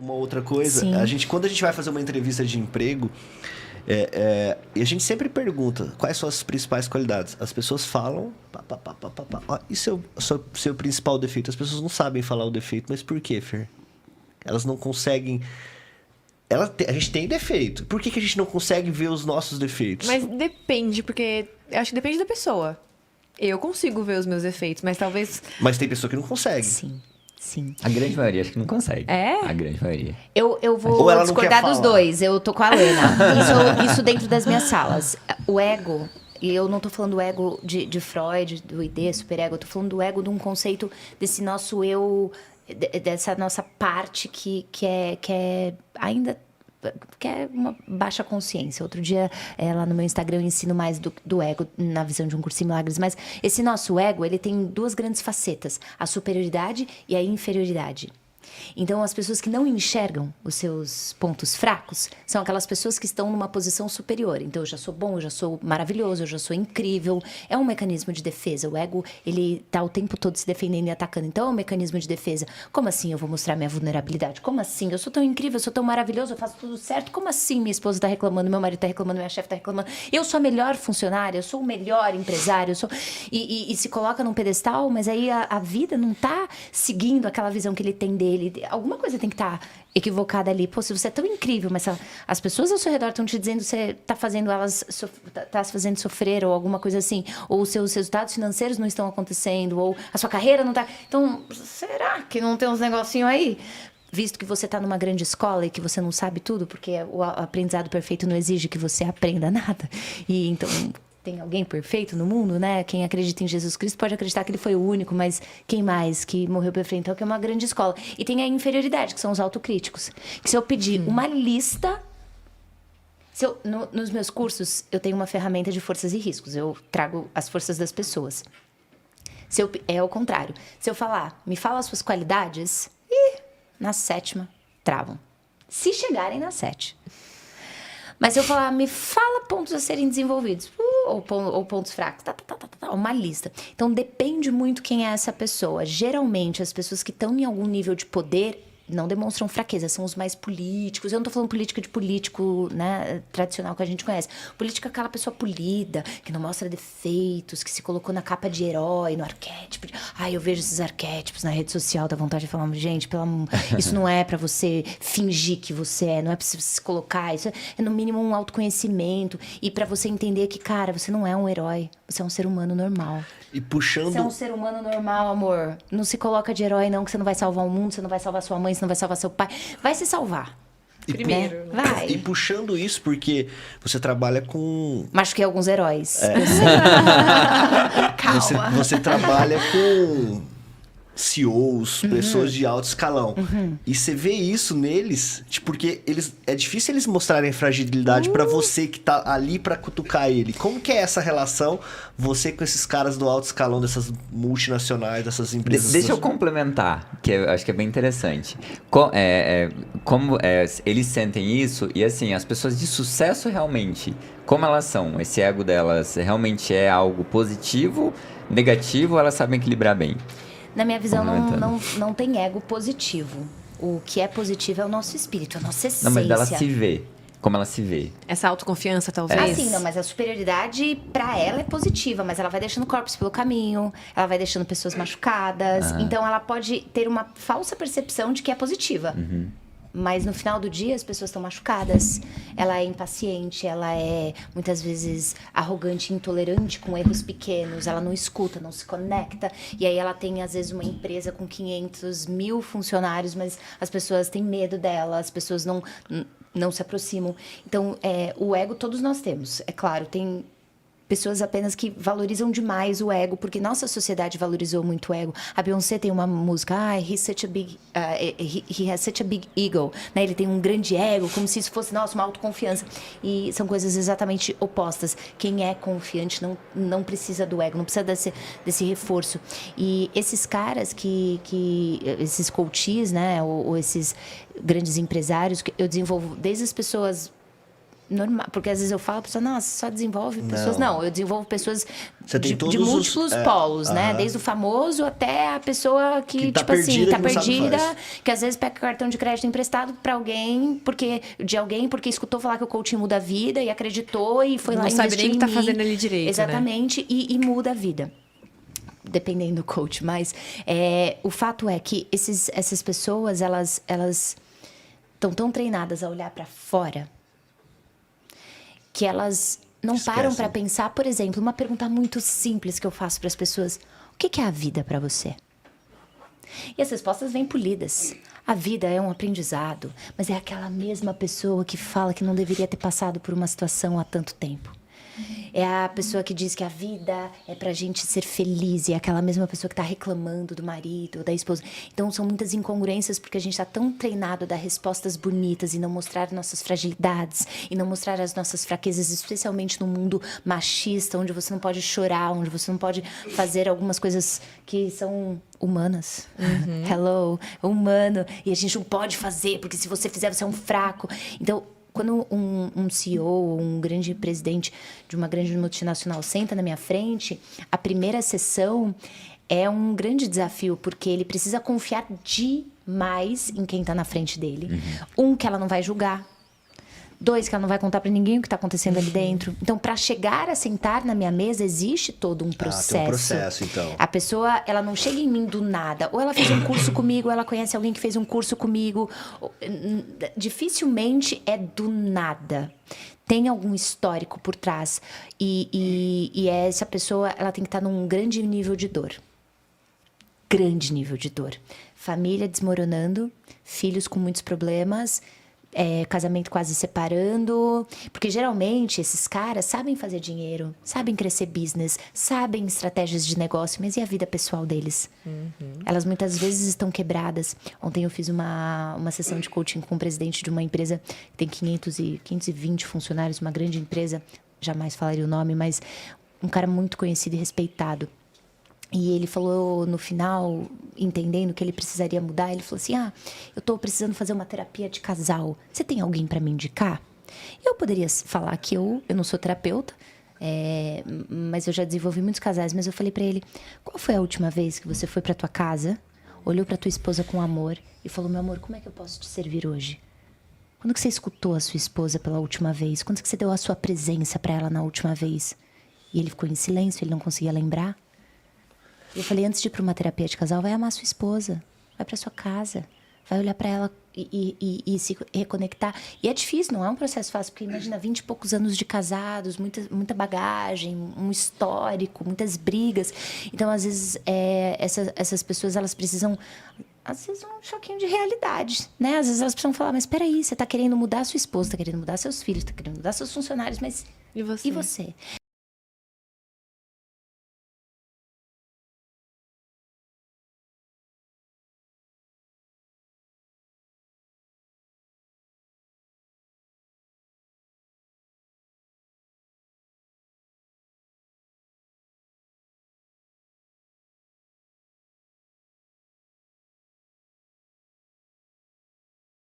uma outra coisa. Sim. Quando a gente vai fazer uma entrevista de emprego, e a gente sempre pergunta quais são as principais qualidades. As pessoas falam, isso é o seu principal defeito. As pessoas não sabem falar o defeito, mas por quê, Fer? Elas não conseguem... A gente tem defeito. Por que a gente não consegue ver os nossos defeitos? Mas depende, porque eu acho que depende da pessoa. Eu consigo ver os meus defeitos, mas talvez... Mas tem pessoa que não consegue. Sim. A grande maioria acho que não consegue. É? A grande maioria. Eu vou Ou ela não discordar quer dos falar. dois. Eu tô com a Lena. Isso dentro das minhas salas. O ego, e eu não tô falando do ego de Freud, do ID, superego. Eu tô falando do ego de um conceito desse nosso eu, dessa nossa parte que é ainda... que é uma baixa consciência. Outro dia, lá no meu Instagram, eu ensino mais do ego na visão de um curso em milagres. Mas esse nosso ego, ele tem duas grandes facetas. A superioridade e a inferioridade. Então, as pessoas que não enxergam os seus pontos fracos são aquelas pessoas que estão numa posição superior. Então, eu já sou bom, eu já sou maravilhoso, eu já sou incrível. É um mecanismo de defesa. O ego, ele tá o tempo todo se defendendo e atacando. Então, é um mecanismo de defesa. Como assim eu vou mostrar minha vulnerabilidade? Como assim? Eu sou tão incrível, eu sou tão maravilhoso, eu faço tudo certo. Como assim minha esposa tá reclamando, meu marido tá reclamando, minha chefe tá reclamando? Eu sou a melhor funcionária, eu sou o melhor empresário, eu sou... E se coloca num pedestal, mas aí a vida não tá seguindo aquela visão que ele tem dele. Alguma coisa tem que estar equivocada ali. Pô, se você é tão incrível, mas as pessoas ao seu redor estão te dizendo que você está fazendo elas tá se fazendo sofrer ou alguma coisa assim, ou os seus resultados financeiros não estão acontecendo, ou a sua carreira não está... Então, será que não tem uns negocinhos aí? Visto que você está numa grande escola e que você não sabe tudo, porque o aprendizado perfeito não exige que você aprenda nada. E então... Tem alguém perfeito no mundo, né? Quem acredita em Jesus Cristo pode acreditar que ele foi o único, mas quem mais que morreu perfeito? Então, que é uma grande escola. E tem a inferioridade, que são os autocríticos. Que se eu pedir uma lista... Nos meus cursos, eu tenho uma ferramenta de forças e riscos. Eu trago as forças das pessoas. É o contrário. Se eu falar, me fala as suas qualidades, na 7ª, travam. Se chegarem na 7. Mas se eu falar, me fala pontos a serem desenvolvidos, ou pontos fracos, uma lista. Então, depende muito quem é essa pessoa. Geralmente, as pessoas que estão em algum nível de poder não demonstram fraqueza, são os mais políticos. Eu não tô falando política de político, né, tradicional que a gente conhece. Política é aquela pessoa polida, que não mostra defeitos, que se colocou na capa de herói, no arquétipo. Eu vejo esses arquétipos na rede social, dá vontade de falar, gente, isso não é pra você fingir que você é, não é pra você se colocar, isso é no mínimo um autoconhecimento. E pra você entender que, cara, você não é um herói, você é um ser humano normal. E puxando... Você é um ser humano normal, amor. Não se coloca de herói, não, que você não vai salvar o mundo, você não vai salvar sua mãe, você não vai salvar seu pai. Vai se salvar. Primeiro. Né? Vai. E puxando isso, porque você trabalha com... Machuquei alguns heróis. Eu sei. Calma. Você trabalha com CEOs, pessoas de alto escalão. E você vê isso neles, porque é difícil eles mostrarem fragilidade pra você que tá ali pra cutucar ele. Como que é essa relação, você com esses caras do alto escalão, dessas multinacionais, dessas empresas? Deixa eu complementar, que eu acho que é bem interessante. Como eles sentem isso, e assim, as pessoas de sucesso realmente, como elas são? Esse ego delas realmente é algo positivo, negativo, ou elas sabem equilibrar bem? Na minha visão, não tem ego positivo. O que é positivo é o nosso espírito, a nossa essência. Não, mas dela se vê. Como ela se vê. Essa autoconfiança, talvez. Assim, não, mas a superioridade pra ela é positiva, mas ela vai deixando corpos pelo caminho, ela vai deixando pessoas machucadas. Então, ela pode ter uma falsa percepção de que é positiva. Mas no final do dia, as pessoas estão machucadas. Ela é impaciente, ela é muitas vezes arrogante, intolerante com erros pequenos. Ela não escuta, não se conecta. E aí ela tem, às vezes, uma empresa com 500 mil funcionários, mas as pessoas têm medo dela, as pessoas não se aproximam. Então, o ego todos nós temos. É claro, tem pessoas apenas que valorizam demais o ego, porque nossa sociedade valorizou muito o ego. A Beyoncé tem uma música, he has such a big ego, né? Ele tem um grande ego, como se isso fosse, nossa, uma autoconfiança. E são coisas exatamente opostas. Quem é confiante não precisa do ego, não precisa desse reforço. E esses caras esses coaches, né, ou esses grandes empresários, que eu desenvolvo desde as pessoas normal. Porque às vezes eu falo, a pessoa, nossa, só desenvolve pessoas. Não, eu desenvolvo pessoas Você tem de todos múltiplos polos, né? aham. Desde o famoso até a pessoa que tá tipo assim, perdida, tá que não sabe o que perdida, faz. que às vezes pega cartão de crédito emprestado pra alguém, porque escutou falar que o coaching muda a vida e acreditou e foi lá Não sabe investir nem o em que tá mim. fazendo ali direito, né? Exatamente, e muda a vida. Dependendo do coach, mas o fato é que essas pessoas, elas estão tão treinadas a olhar pra fora que elas não param Esquecem. pra pensar, por exemplo, uma pergunta muito simples que eu faço pras pessoas: o que é a vida pra você? E as respostas vêm polidas. A vida é um aprendizado, mas é aquela mesma pessoa que fala que não deveria ter passado por uma situação há tanto tempo. É a pessoa que diz que a vida é pra gente ser feliz. E é aquela mesma pessoa que tá reclamando do marido ou da esposa. Então, são muitas incongruências porque a gente tá tão treinado a dar respostas bonitas e não mostrar nossas fragilidades e não mostrar as nossas fraquezas, especialmente no mundo machista, onde você não pode chorar, onde você não pode fazer algumas coisas que são humanas. Hello, é humano. E a gente não pode fazer, porque se você fizer, você é um fraco. Então, quando um CEO, um grande presidente de uma grande multinacional senta na minha frente, a primeira sessão é um grande desafio, porque ele precisa confiar demais em quem está na frente dele. Que ela não vai julgar. 2, que ela não vai contar para ninguém o que está acontecendo ali dentro. Então, para chegar a sentar na minha mesa, existe todo um processo. tem um processo, então. A pessoa, ela não chega em mim do nada. Ou ela fez um curso comigo, ou ela conhece alguém que fez um curso comigo. Dificilmente é do nada. Tem algum histórico por trás. E essa pessoa, ela tem que estar num grande nível de dor. Grande nível de dor. Família desmoronando, filhos com muitos problemas, casamento quase separando. Porque geralmente esses caras sabem fazer dinheiro, sabem crescer business, sabem estratégias de negócio, mas e a vida pessoal deles? Elas muitas vezes estão quebradas. Ontem eu fiz uma sessão de coaching com o presidente de uma empresa que tem 520 funcionários, uma grande empresa, jamais falaria o nome, mas um cara muito conhecido e respeitado. E ele falou no final, entendendo que ele precisaria mudar, ele falou assim: eu tô precisando fazer uma terapia de casal. Você tem alguém para me indicar? Eu poderia falar que eu não sou terapeuta, mas eu já desenvolvi muitos casais. Mas eu falei para ele: qual foi a última vez que você foi para tua casa, olhou para tua esposa com amor e falou: meu amor, como é que eu posso te servir hoje? Quando que você escutou a sua esposa pela última vez? Quando que você deu a sua presença para ela na última vez? E ele ficou em silêncio, ele não conseguia lembrar. Eu falei: antes de ir para uma terapia de casal, vai amar sua esposa, vai para sua casa, vai olhar para ela e se reconectar. E é difícil, não é um processo fácil, porque imagina 20 e poucos anos de casados, muita bagagem, um histórico, muitas brigas. Então, às vezes, essas pessoas, elas precisam, às vezes, um choquinho de realidade, né? Às vezes elas precisam falar: mas espera aí, você está querendo mudar a sua esposa, está querendo mudar seus filhos, está querendo mudar seus funcionários, mas E você? e você?